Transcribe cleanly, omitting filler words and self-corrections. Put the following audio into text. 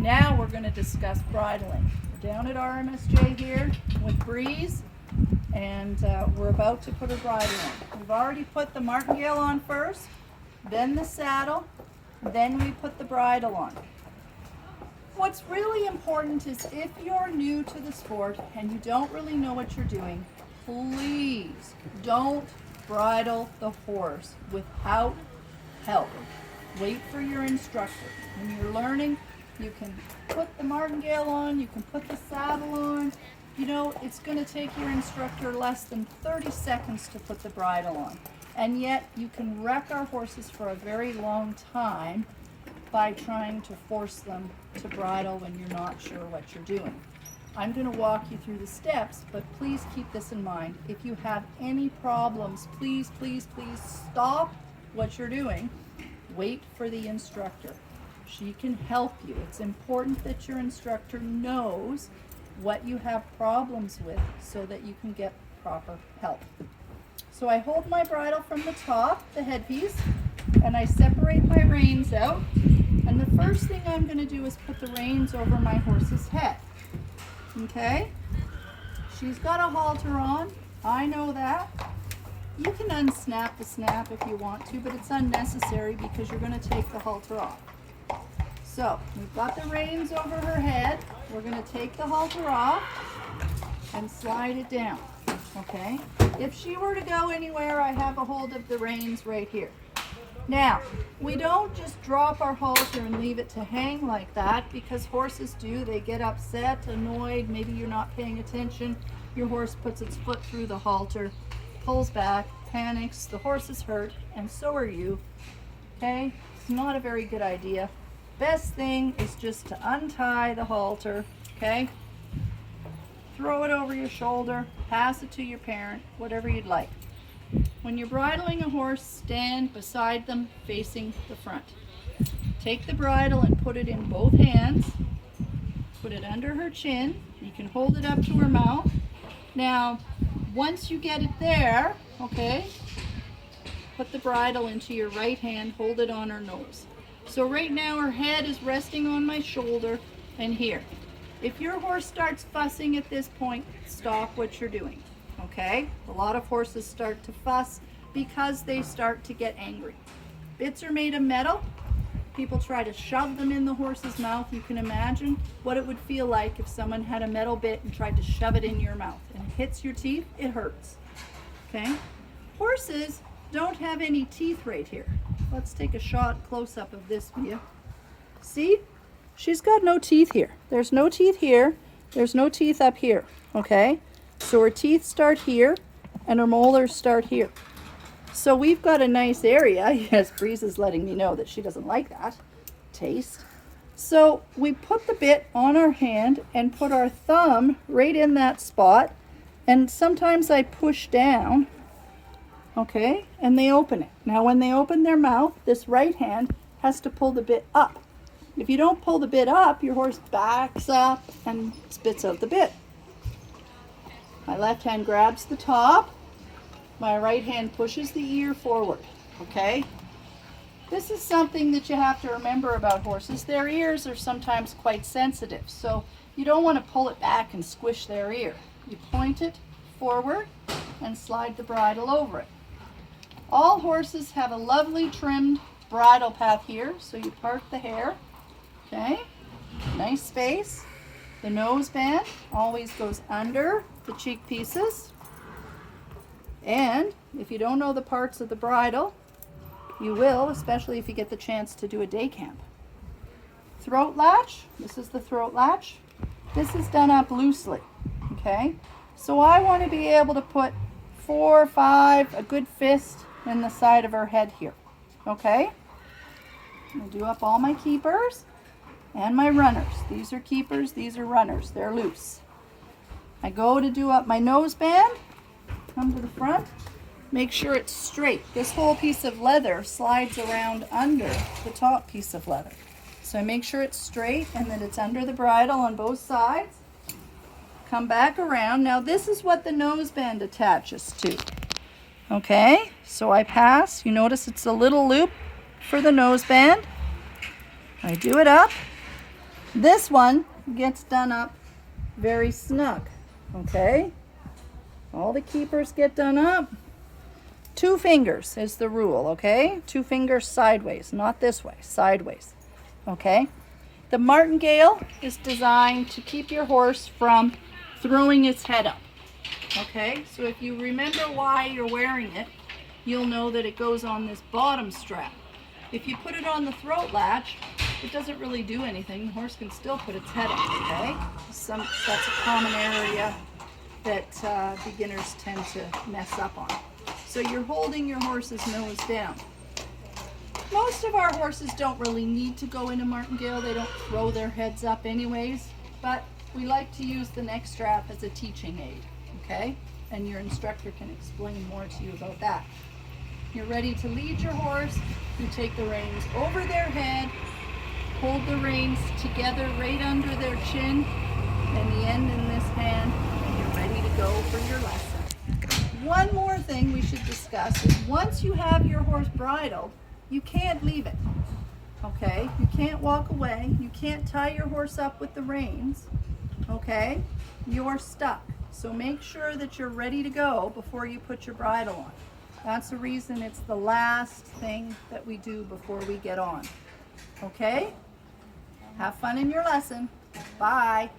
Now we're going to discuss bridling. We're down at RMSJ here with Breeze, and we're about to put a bridle on. We've already put the martingale on first, then the saddle, then we put the bridle on. What's really important is if you're new to the sport and you don't really know what you're doing, please don't bridle the horse without help. Wait for your instructor. When you're learning, you can put the martingale on, you can put the saddle on. You know, it's going to take your instructor less than 30 seconds to put the bridle on. And yet you can wreck our horses for a very long time by trying to force them to bridle when you're not sure what you're doing. I'm going to walk you through the steps, but please keep this in mind. If you have any problems, please, please, please stop what you're doing. Wait for the instructor. She can help you. It's important that your instructor knows what you have problems with so that you can get proper help. So I hold my bridle from the top, the headpiece, and I separate my reins out. And the first thing I'm going to do is put the reins over my horse's head. Okay? She's got a halter on. I know that. You can unsnap the snap if you want to, but it's unnecessary because you're going to take the halter off. So, we've got the reins over her head. We're going to take the halter off and slide it down. Okay? If she were to go anywhere, I have a hold of the reins right here. Now, we don't just drop our halter and leave it to hang like that, because horses do. They get upset, annoyed, maybe you're not paying attention. Your horse puts its foot through the halter, pulls back, panics, the horse is hurt, and so are you. Okay? It's not a very good idea. Best thing is just to untie the halter, okay? Throw it over your shoulder, pass it to your parent, whatever you'd like. When you're bridling a horse, stand beside them facing the front. Take the bridle and put it in both hands. Put it under her chin. You can hold it up to her mouth. Now, once you get it there, okay, put the bridle into your right hand, hold it on her nose. So right now her head is resting on my shoulder and here. If your horse starts fussing at this point, stop what you're doing. Okay? A lot of horses start to fuss because they start to get angry. Bits are made of metal. People try to shove them in the horse's mouth. You can imagine what it would feel like if someone had a metal bit and tried to shove it in your mouth and it hits your teeth. It hurts. Okay? Horses don't have any teeth right here. Let's take a shot close-up of this view. See? She's got no teeth here. There's no teeth here. There's no teeth up here. Okay? So her teeth start here and her molars start here. So we've got a nice area. Yes, Breeze is letting me know that she doesn't like that taste. So we put the bit on our hand and put our thumb right in that spot. And sometimes I push down. Okay, and they open it. Now when they open their mouth, this right hand has to pull the bit up. If you don't pull the bit up, your horse backs up and spits out the bit. My left hand grabs the top. My right hand pushes the ear forward. Okay? This is something that you have to remember about horses. Their ears are sometimes quite sensitive, so you don't want to pull it back and squish their ear. You point it forward and slide the bridle over it. All horses have a lovely trimmed bridle path here, so you part the hair. Okay, nice space. The nose band always goes under the cheek pieces. And if you don't know the parts of the bridle, you will, especially if you get the chance to do a day camp. Throat latch, this is the throat latch. This is done up loosely, okay? So I want to be able to put 4 or 5, a good fist in the side of her head here, okay? I do up all my keepers and my runners. These are keepers, these are runners, they're loose. I go to do up my nose band, come to the front, make sure it's straight. This whole piece of leather slides around under the top piece of leather. So I make sure it's straight and that it's under the bridle on both sides. Come back around. Now this is what the nose band attaches to. Okay, so I pass. You notice it's a little loop for the nose band. I do it up. This one gets done up very snug, okay? All the keepers get done up. 2 fingers is the rule, okay? 2 fingers sideways, not this way, sideways, okay? The martingale is designed to keep your horse from throwing its head up, okay? So if you remember why you're wearing it, you'll know that it goes on this bottom strap. If you put it on the throat latch, it doesn't really do anything. The horse can still put its head up, okay? That's a common area that beginners tend to mess up on. So you're holding your horse's nose down. Most of our horses don't really need to go into martingale. They don't throw their heads up anyways, but we like to use the neck strap as a teaching aid, okay? And your instructor can explain more to you about that. You're ready to lead your horse. You take the reins over their head, hold the reins together right under their chin, and the end in this hand, and you're ready to go for your lesson. One more thing we should discuss is once you have your horse bridled, you can't leave it, okay? You can't walk away. You can't tie your horse up with the reins, okay? You're stuck. So make sure that you're ready to go before you put your bridle on. That's the reason it's the last thing that we do before we get on, okay? Have fun in your lesson. Bye.